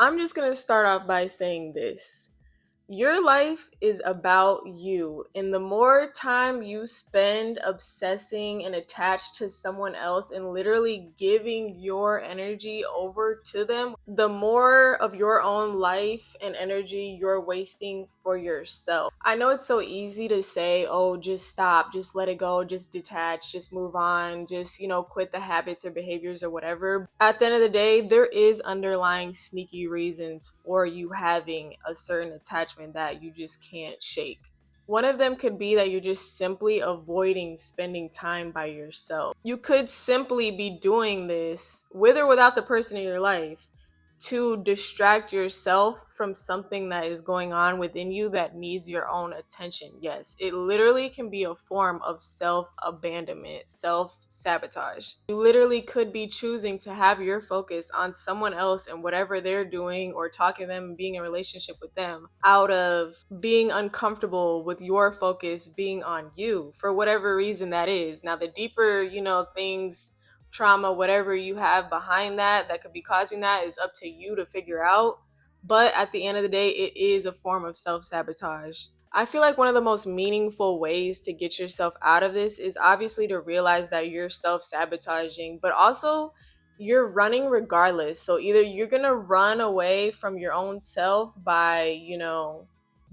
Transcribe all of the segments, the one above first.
I'm just going to start off by saying this. Your life is about you, and the more time you spend obsessing and attached to someone else and literally giving your energy over to them, the more of your own life and energy you're wasting for yourself. I know it's so easy to say, oh, just stop, just let it go, just detach, just move on, just, quit the habits or behaviors or whatever. At the end of the day, there is underlying sneaky reasons for you having a certain attachment that you just can't shake. One of them could be that you're just simply avoiding spending time by yourself. You could simply be doing this with or without the person in your life to distract yourself from something that is going on within you that needs your own attention. Yes, it literally can be a form of self-abandonment, self-sabotage. You literally could be choosing to have your focus on someone else and whatever they're doing, or talking to them and being in a relationship with them, out of being uncomfortable with your focus being on you for whatever reason that is. Now, the deeper, things, trauma, whatever you have behind that could be causing that, is up to you to figure out. But at the end of the day, it is a form of self-sabotage. I feel like one of the most meaningful ways to get yourself out of this is obviously to realize that you're self-sabotaging, but also you're running regardless. So either you're going to run away from your own self by,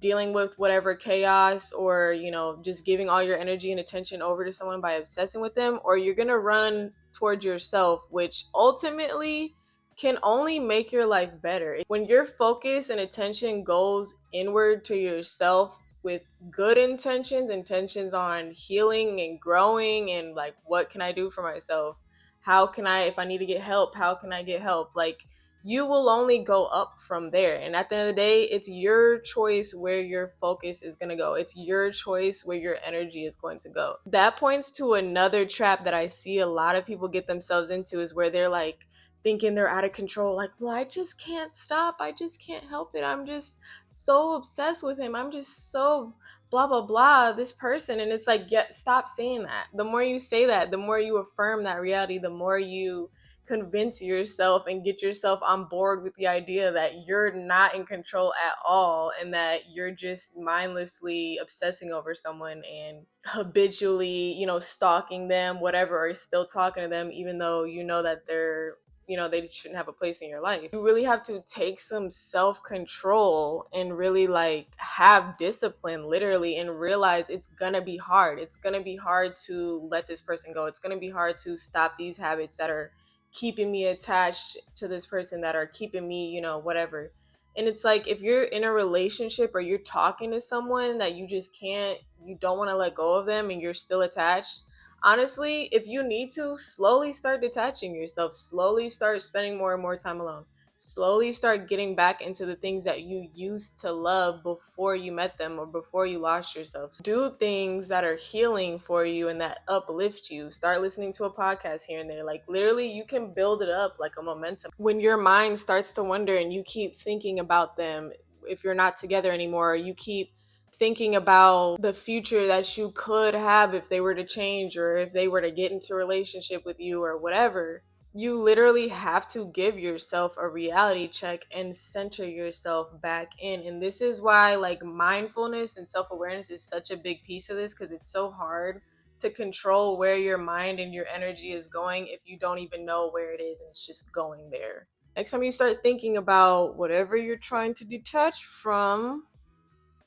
dealing with whatever chaos, or, just giving all your energy and attention over to someone by obsessing with them, or you're going to run towards yourself, which ultimately can only make your life better. When your focus and attention goes inward to yourself with good intentions on healing and growing, and like, what can I do for myself? How can I, if I need to get help, how can I get help? Like, you will only go up from there. And at the end of the day, it's your choice where your focus is going to go. It's your choice where your energy is going to go. That points to another trap that I see a lot of people get themselves into, is where they're like thinking they're out of control. Like, well, I just can't stop. I just can't help it. I'm just so obsessed with him. I'm just so blah, blah, blah, this person. And it's like, stop saying that. The more you say that, the more you affirm that reality, the more you convince yourself and get yourself on board with the idea that you're not in control at all, and that you're just mindlessly obsessing over someone and habitually, stalking them, whatever, or still talking to them, even though you know that they shouldn't have a place in your life. You really have to take some self-control and really like have discipline, literally, and realize it's gonna be hard. It's gonna be hard to let this person go. It's gonna be hard to stop these habits that are keeping me attached to this person, that are keeping me, whatever. And it's like, if you're in a relationship or you're talking to someone that you just can't, you don't want to let go of them, and you're still attached, honestly, if you need to, slowly start detaching yourself, slowly start spending more and more time alone. Slowly start getting back into the things that you used to love before you met them or before you lost yourself. Do things that are healing for you and that uplift you. Start listening to a podcast here and there. Like, literally, you can build it up like a momentum. When your mind starts to wonder and you keep thinking about them, if you're not together anymore, you keep thinking about the future that you could have if they were to change, or if they were to get into a relationship with you or whatever, you literally have to give yourself a reality check and center yourself back in. And this is why, like, mindfulness and self-awareness is such a big piece of this, because it's so hard to control where your mind and your energy is going if you don't even know where it is and it's just going there. Next time you start thinking about whatever you're trying to detach from,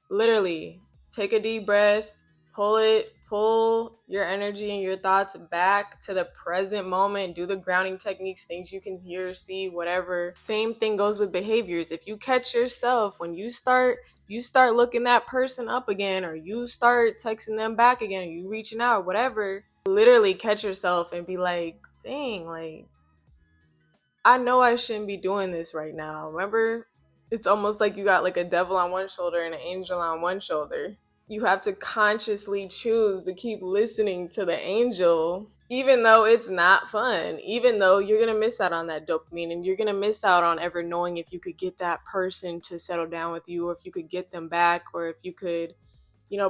literally take a deep breath, pull your energy and your thoughts back to the present moment. Do the grounding techniques, things you can hear, see, whatever. Same thing goes with behaviors. If you catch yourself when you start looking that person up again, or you start texting them back again, or you reaching out, whatever, literally catch yourself and be like, dang, like, I know I shouldn't be doing this right now. Remember, it's almost like you got like a devil on one shoulder and an angel on one shoulder. You have to consciously choose to keep listening to the angel, even though it's not fun, even though you're going to miss out on that dopamine, and you're going to miss out on ever knowing if you could get that person to settle down with you, or if you could get them back, or if you could,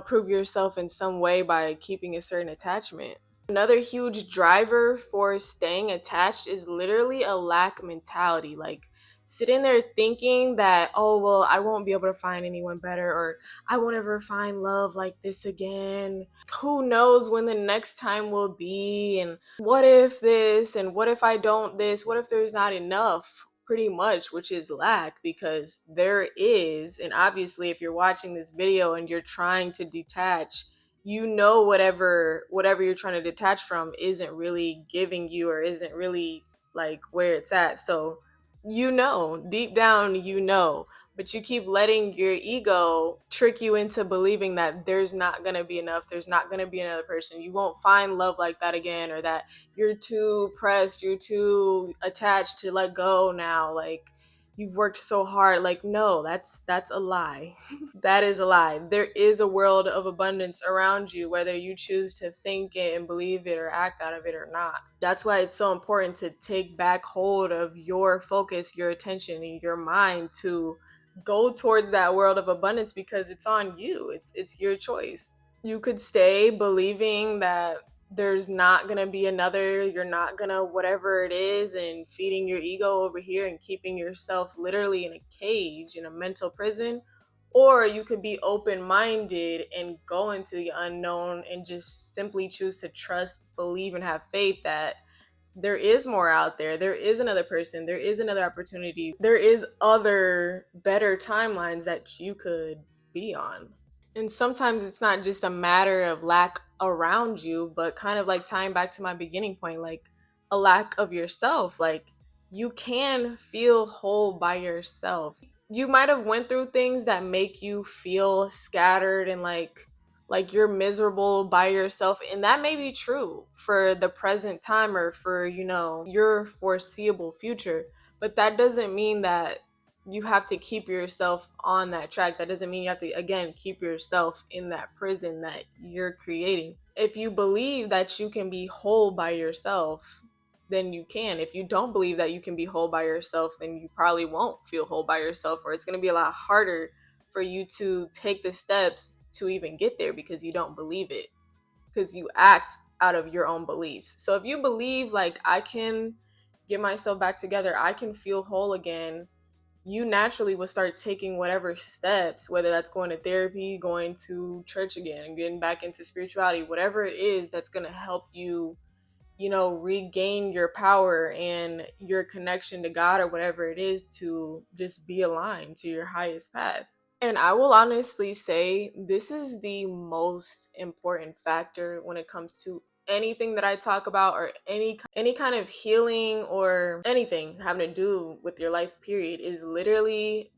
prove yourself in some way by keeping a certain attachment. Another huge driver for staying attached is literally a lack mentality. Like, sitting there thinking that, oh, well, I won't be able to find anyone better, or I won't ever find love like this again. Who knows when the next time will be? And what if this? And what if I don't this? What if there's not enough? Pretty much, which is lack, because there is. And obviously, if you're watching this video and you're trying to detach, you know whatever you're trying to detach from isn't really giving you, or isn't really like where it's at. So deep down, but you keep letting your ego trick you into believing that there's not going to be enough, there's not going to be another person, you won't find love like that again, or that you're too pressed, you're too attached to let go now, like you've worked so hard. Like, no, that's a lie. That is a lie. There is a world of abundance around you, whether you choose to think it and believe it or act out of it or not. That's why it's so important to take back hold of your focus, your attention, and your mind to go towards that world of abundance, because it's on you. It's your choice. You could stay believing that there's not gonna be another, you're not gonna whatever it is, and feeding your ego over here and keeping yourself literally in a cage, in a mental prison. Or you could be open minded and go into the unknown and just simply choose to trust, believe, and have faith that there is more out there. There is another person. There is another opportunity. There is other better timelines that you could be on. And sometimes it's not just a matter of lack around you, but kind of like tying back to my beginning point, like a lack of yourself. Like, you can feel whole by yourself. You might have went through things that make you feel scattered and like you're miserable by yourself, and that may be true for the present time, or for your foreseeable future, but that doesn't mean that you have to keep yourself on that track. That doesn't mean you have to, again, keep yourself in that prison that you're creating. If you believe that you can be whole by yourself, then you can. If you don't believe that you can be whole by yourself, then you probably won't feel whole by yourself, or it's going to be a lot harder for you to take the steps to even get there, because you don't believe it, because you act out of your own beliefs. So if you believe, like, I can get myself back together, I can feel whole again, you naturally will start taking whatever steps, whether that's going to therapy, going to church again, getting back into spirituality, whatever it is that's going to help you, regain your power and your connection to God, or whatever it is, to just be aligned to your highest path. And I will honestly say this is the most important factor when it comes to anything that I talk about, or any kind of healing, or anything having to do with your life period, is literally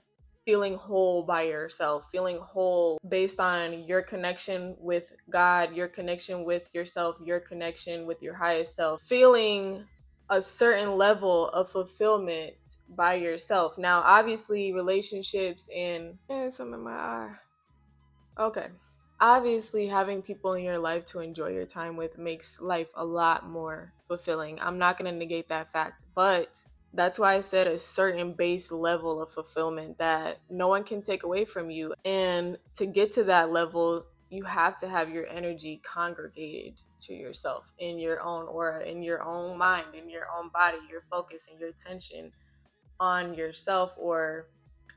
feeling whole by yourself, feeling whole based on your connection with God, your connection with yourself, your connection with your highest self, feeling a certain level of fulfillment by yourself. Now, obviously, relationships and something in my eye. Okay. Obviously, having people in your life to enjoy your time with makes life a lot more fulfilling. I'm not going to negate that fact, but that's why I said a certain base level of fulfillment that no one can take away from you. And to get to that level, you have to have your energy congregated to yourself, in your own aura, in your own mind, in your own body, your focus and your attention on yourself, or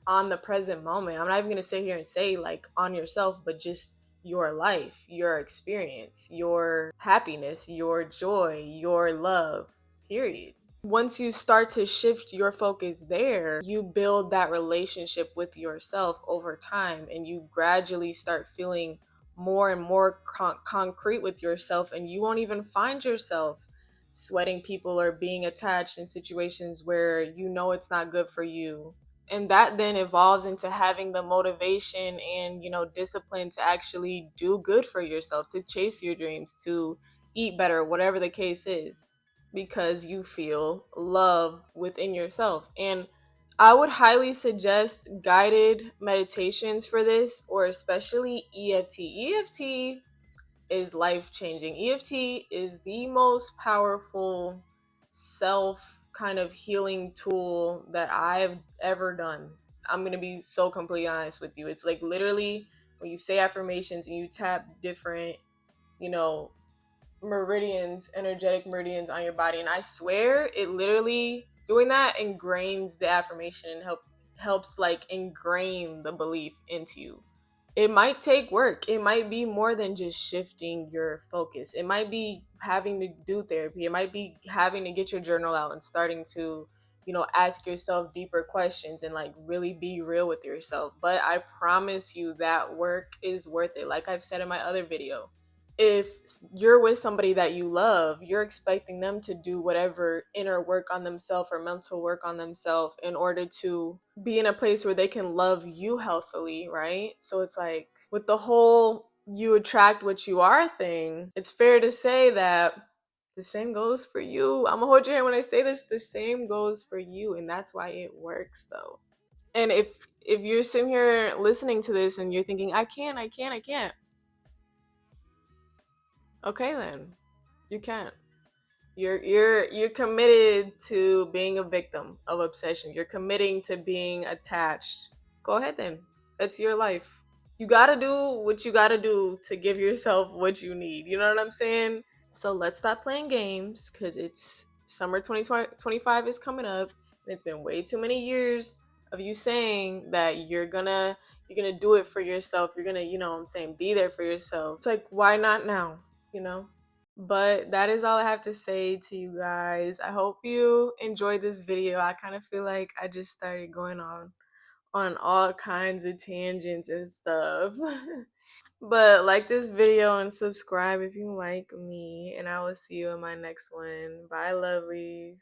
on the present moment. I'm not even going to sit here and say like on yourself, but just your life, your experience, your happiness, your joy, your love, period. Once you start to shift your focus there, you build that relationship with yourself over time, and you gradually start feeling more and more concrete with yourself, and you won't even find yourself sweating people or being attached in situations where it's not good for you. And that then evolves into having the motivation and discipline to actually do good for yourself, to chase your dreams, to eat better, whatever the case is, because you feel love within yourself. And I would highly suggest guided meditations for this, or especially EFT is life changing. EFT is the most powerful self kind of healing tool that I've ever done. I'm going to be so completely honest with you. It's like literally when you say affirmations and you tap different, you know, energetic meridians on your body. And I swear it literally doing that ingrains the affirmation and helps like ingrain the belief into you. It might take work. It might be more than just shifting your focus. It might be having to do therapy. It might be having to get your journal out and starting to, ask yourself deeper questions and like really be real with yourself. But I promise you that work is worth it. Like I've said in my other video, if you're with somebody that you love, you're expecting them to do whatever inner work on themselves or mental work on themselves in order to be in a place where they can love you healthily, right? So it's like with the whole you attract what you are thing, it's fair to say that the same goes for you. I'm gonna hold your hand when I say this. The same goes for you, and that's why it works though. And if you're sitting here listening to this and you're thinking, I can't, okay then. You can't. You're committed to being a victim of obsession. You're committing to being attached. Go ahead then. It's your life. You gotta do what you gotta do to give yourself what you need. You know what I'm saying? So let's stop playing games because it's summer 2025 is coming up, and it's been way too many years of you saying that you're gonna do it for yourself. You're gonna, what I'm saying, be there for yourself. It's like, why not now? You know? But that is all I have to say to you guys. I hope you enjoyed this video. I kind of feel like I just started going on all kinds of tangents and stuff. But like this video and subscribe if you like me, and I will see you in my next one. Bye, lovelies.